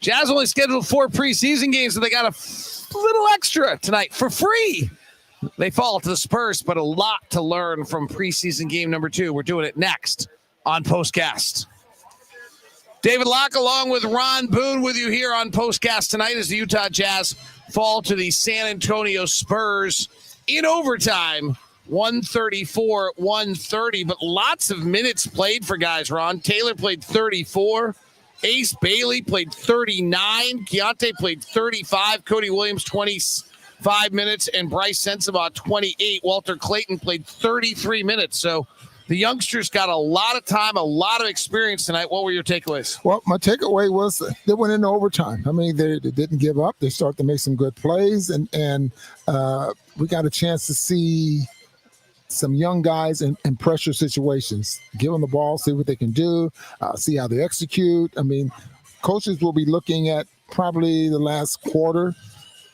Jazz only scheduled 4 preseason games, and they got a little extra tonight for free. They fall to the Spurs, but a lot to learn from preseason game number 2. We're doing it next on POSTCAST. David Locke along with Ron Boone with you here on POSTCAST tonight as the Utah Jazz fall to the San Antonio Spurs in overtime, 134-130, but lots of minutes played for guys, Ron. Taylor played 34. Ace Bailey played 39. Keyonte played 35. Cody Williams, 25 minutes. And Bryce Sensabaugh, 28. Walter Clayton played 33 minutes. So the youngsters got a lot of time, a lot of experience tonight. What were your takeaways? Well, my takeaway was they went into overtime. I mean, they didn't give up. They started to make some good plays. And we got a chance to see some young guys in pressure situations. Give them the ball, see what they can do, see how they execute. I mean, coaches will be looking at probably the last quarter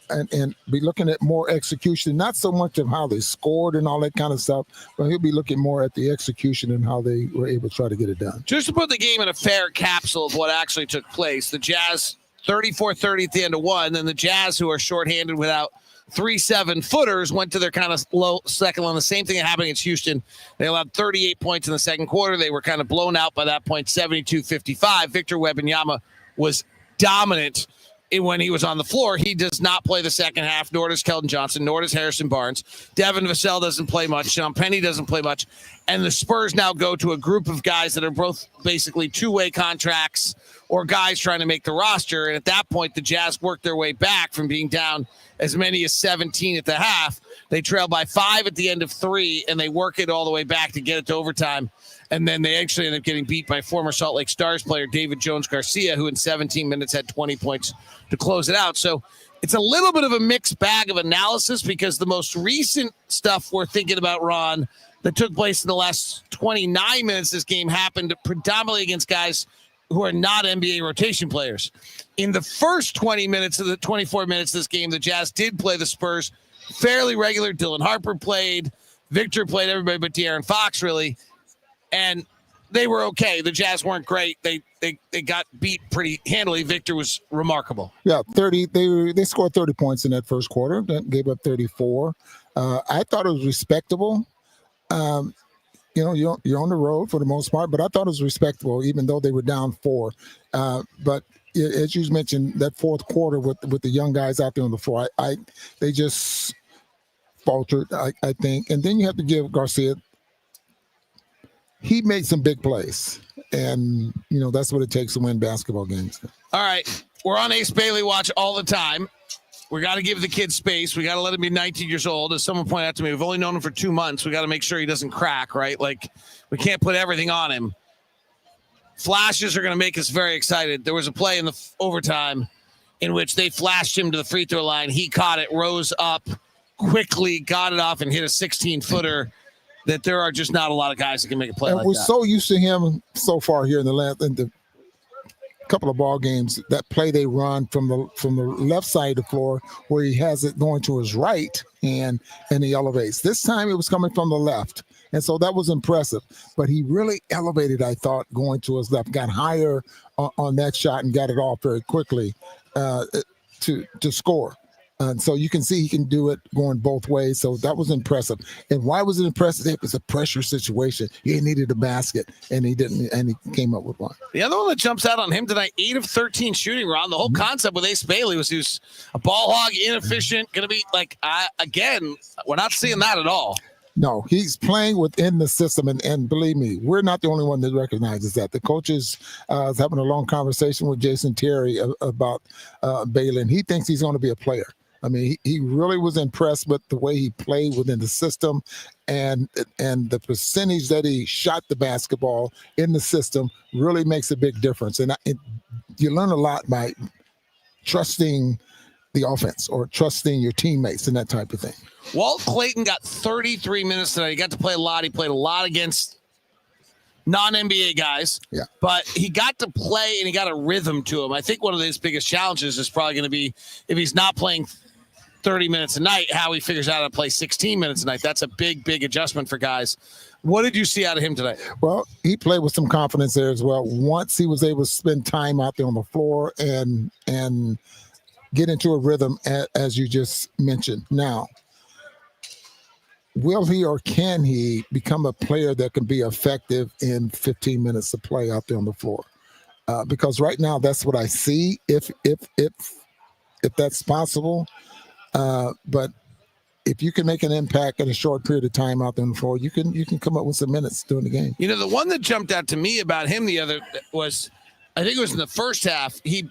and be looking at more execution, not so much of how they scored and all that kind of stuff, but he'll be looking more at the execution and how they were able to try to get it done. Just to put the game in a fair capsule of what actually took place, the Jazz 34-30 at the end of 1, then the Jazz, who are shorthanded without 3 7-footers, went to their kind of low second one. The same thing happened against Houston. They allowed 38 points in the second quarter. They were kind of blown out by that point, 72-55. Victor Wembanyama was dominant when he was on the floor. He does not play the second half, nor does Keldon Johnson, nor does Harrison Barnes. Devin Vassell doesn't play much. Sean Penny doesn't play much. And the Spurs now go to a group of guys that are both basically two-way contracts or guys trying to make the roster. And at that point, the Jazz worked their way back from being down as many as 17 at the half. They trail by 5 at the end of 3, and they work it all the way back to get it to overtime. And then they actually end up getting beat by former Salt Lake Stars player David Jones-Garcia, who in 17 minutes had 20 points to close it out. So it's a little bit of a mixed bag of analysis because the most recent stuff we're thinking about, Ron, that took place in the last 29 minutes this game happened predominantly against guys who are not NBA rotation players. In the first 20 minutes of the 24 minutes of this game, the Jazz did play the Spurs fairly regular. Dylan Harper played. Victor played, everybody but De'Aaron Fox, really. And they were okay. The Jazz weren't great. They got beat pretty handily. Victor was remarkable. Yeah, 30. They scored 30 points in that first quarter. Then gave up 34. I thought it was respectable. You're on the road for the most part, but I thought it was respectable, even though they were down 4. But as you mentioned, that fourth quarter with the young guys out there on the floor, they just faltered, I think. And then you have to give Garcia. He made some big plays, and that's what it takes to win basketball games. All right, we're on Ace Bailey watch all the time. We got to give the kid space. We got to let him be 19 years old. As someone pointed out to me, we've only known him for 2 months. We got to make sure he doesn't crack, right? Like, we can't put everything on him. Flashes are going to make us very excited. There was a play in the overtime in which they flashed him to the free throw line. He caught it, rose up quickly, got it off, and hit a 16-footer. That there are just not a lot of guys that can make a play like that. We're so used to him so far here in the couple of ball games, that play they run from the left side of the floor where he has it going to his right and he elevates. This time it was coming from the left. And so that was impressive. But he really elevated, I thought, going to his left, got higher on that shot and got it off very quickly to score. And so you can see he can do it going both ways. So that was impressive. And why was it impressive? It was a pressure situation. He needed a basket, and he didn't, and he came up with one. The other one that jumps out on him tonight, 8 of 13 shooting, Ron. The whole concept with Ace Bailey was he was a ball hog, inefficient, going to be like, again, we're not seeing that at all. No, he's playing within the system, and believe me, we're not the only one that recognizes that. The coaches is having a long conversation with Jason Terry about Bailey, and he thinks he's going to be a player. I mean, he really was impressed with the way he played within the system and the percentage that he shot the basketball in the system really makes a big difference. And you learn a lot by trusting the offense or trusting your teammates and that type of thing. Walt Clayton got 33 minutes tonight. He got to play a lot. He played a lot against non-NBA guys, but he got to play and he got a rhythm to him. I think one of his biggest challenges is probably going to be if he's not playing 30 minutes a night, how he figures out how to play 16 minutes a night. That's a big, big adjustment for guys. What did you see out of him today? Well, he played with some confidence there as well. Once he was able to spend time out there on the floor and get into a rhythm, as you just mentioned. Now, will he or can he become a player that can be effective in 15 minutes of play out there on the floor? Because right now, that's what I see. If that's possible, but if you can make an impact in a short period of time out there on the floor, you can come up with some minutes during the game. You know, the one that jumped out to me about him the other was, I think it was in the first half, he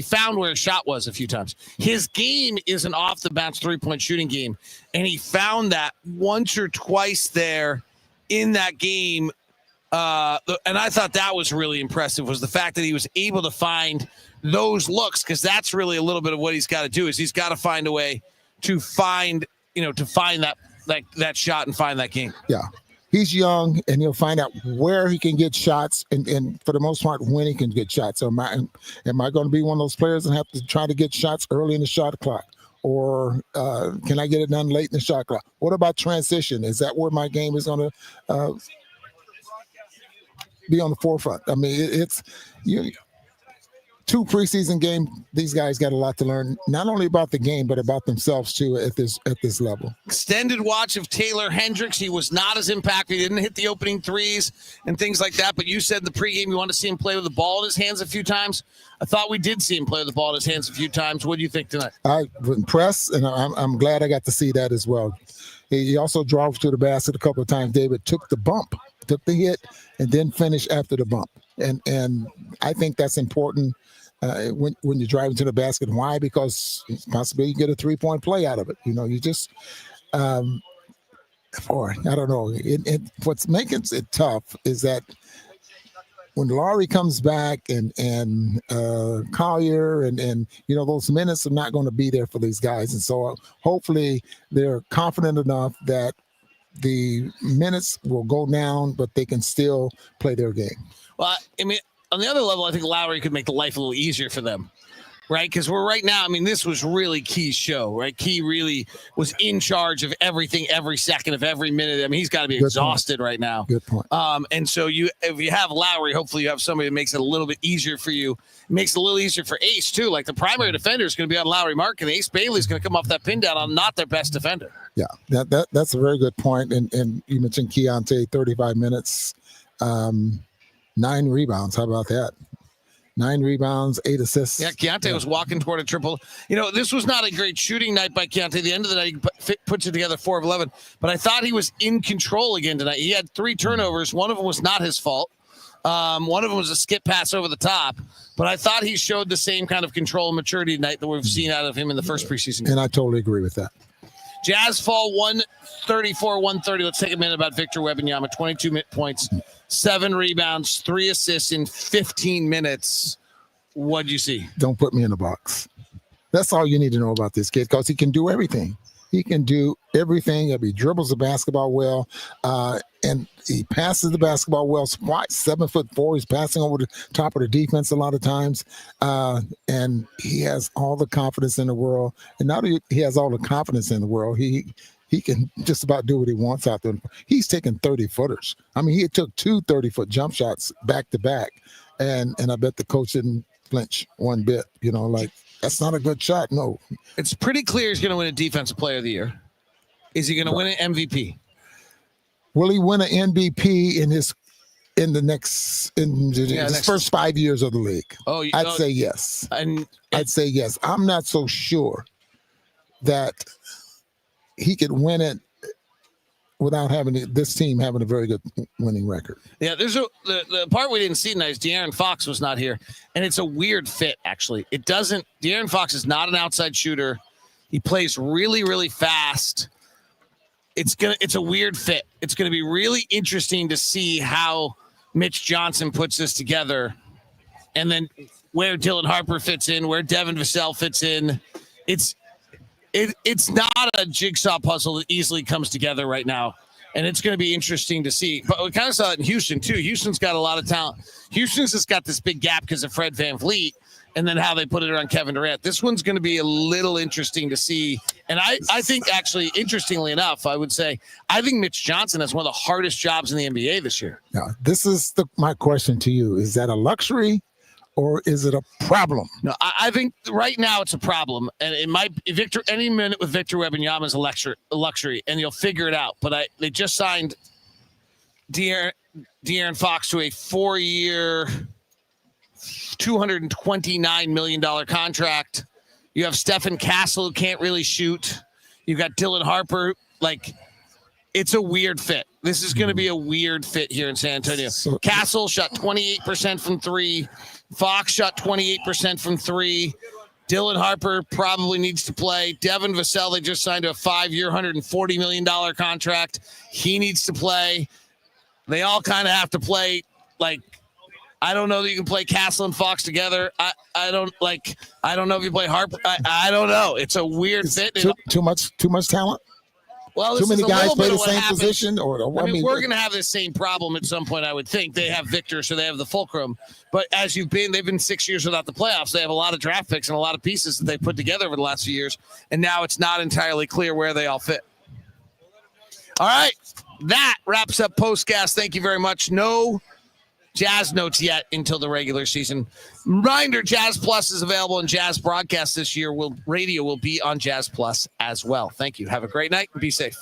found where his shot was a few times. His game is an off-the-bounce three-point shooting game, and he found that once or twice there in that game. And I thought that was really impressive, was the fact that he was able to find those looks, because that's really a little bit of what he's got to do, is he's got to find a way to find that shot and find that game. Yeah. He's young, and he'll find out where he can get shots, and for the most part, when he can get shots. So am I going to be one of those players that have to try to get shots early in the shot clock? Or can I get it done late in the shot clock? What about transition? Is that where my game is going to be on the forefront? I mean, it's two preseason games. These guys got a lot to learn, not only about the game, but about themselves too at this level. Extended watch of Taylor Hendricks. He was not as impactful. He didn't hit the opening threes and things like that. But you said in the pregame you want to see him play with the ball in his hands a few times. I thought we did see him play with the ball in his hands a few times. What do you think tonight? I was impressed, and I'm glad I got to see that as well. He also drove to the basket a couple of times. David took the hit, and then finished after the bump. And I think that's important. When you're driving to the basket. Why? Because possibly you get a 3-point play out of it. You know, you just, or I don't know. What's making it tough is that when Lowry comes back and Collier and those minutes are not going to be there for these guys. And so hopefully they're confident enough that the minutes will go down, but they can still play their game. Well, I mean, on the other level, I think Lowry could make the life a little easier for them, right? Because we're right now, I mean, this was really Key's show, right? Key really was in charge of everything, every second of every minute. I mean, he's got to be exhausted right now. Good point. And so if you have Lowry, hopefully you have somebody that makes it a little bit easier for you. It makes it a little easier for Ace, too. Like the primary defender is going to be on Lowry Markkanen. Ace Bailey's going to come off that pin down on not their best defender. Yeah, that's a very good point. And you mentioned Keyonte, 35 minutes. 9 rebounds. How about that? 9 rebounds, 8 assists. Yeah, Keyonte was walking toward a triple. This was not a great shooting night by Keyonte. At the end of the night, he puts it together 4 of 11. But I thought he was in control again tonight. He had 3 turnovers. One of them was not his fault. One of them was a skip pass over the top. But I thought he showed the same kind of control and maturity tonight that we've seen out of him in the first preseason game. And I totally agree with that. Jazz fall 134-130. Let's take a minute about Victor Wembanyama. 22 points, 7 rebounds, 3 assists in 15 minutes. What'd you see? Don't put me in a box. That's all you need to know about this kid, because he can do everything. He can do everything. He dribbles the basketball well, and he passes the basketball well. 7'4". He's passing over the top of the defense a lot of times, and he has all the confidence in the world. And now that he has all the confidence in the world, he can just about do what he wants out there. He's taking 30-footers. I mean, he took 2 30-foot jump shots back to back, and I bet the coach didn't flinch one bit. That's not a good shot. No. It's pretty clear he's going to win a Defensive Player of the Year. Is he going to win an MVP? Will he win an MVP in his first 5 years of the league? I'd say yes. I'd say yes. I'm not so sure that he could win it without having this team having a very good winning record. Yeah, there's the part we didn't see tonight is De'Aaron Fox was not here, and it's a weird fit, actually. De'Aaron Fox is not an outside shooter. He plays really, really fast. It's a weird fit. It's going to be really interesting to see how Mitch Johnson puts this together, and then where Dylan Harper fits in, where Devin Vassell fits in. It's not a jigsaw puzzle that easily comes together right now, and it's going to be interesting to see. But we kind of saw it in Houston, too. Houston's got a lot of talent. Houston's just got this big gap because of Fred VanVleet, and then how they put it around Kevin Durant. This one's going to be a little interesting to see. And I think actually, interestingly enough, I would say, I think Mitch Johnson has one of the hardest jobs in the NBA this year. Now, this is my question to you. Is that a luxury or is it a problem? No, I think right now it's a problem. And it might Victor any minute with Victor Wembanyama is a luxury, and you'll figure it out. But they just signed De'Aaron Fox to a 4-year, $229 million contract. You have Stefan Castle, who can't really shoot. You've got Dylan Harper. Like, it's a weird fit. This is going to be a weird fit here in San Antonio. Castle shot 28% from 3. Fox shot 28% from 3. Dylan Harper probably needs to play. Devin Vassell, they just signed a 5-year, $140 million contract. He needs to play. They all kind of have to play. Like, I don't know that you can play Castle and Fox together. I don't know if you play Harper. I don't know. It's a weird fit. Too much talent. Well, too many guys play the same position. We're going to have the same problem at some point, I would think. They have Victor, so they have the fulcrum. But as they've been 6 years without the playoffs. They have a lot of draft picks and a lot of pieces that they put together over the last few years. And now it's not entirely clear where they all fit. All right. That wraps up POSTCAST. Thank you very much. No Jazz notes yet until the regular season. Reminder, Jazz Plus is available in Jazz Broadcast this year. Radio will be on Jazz Plus as well. Thank you. Have a great night and be safe.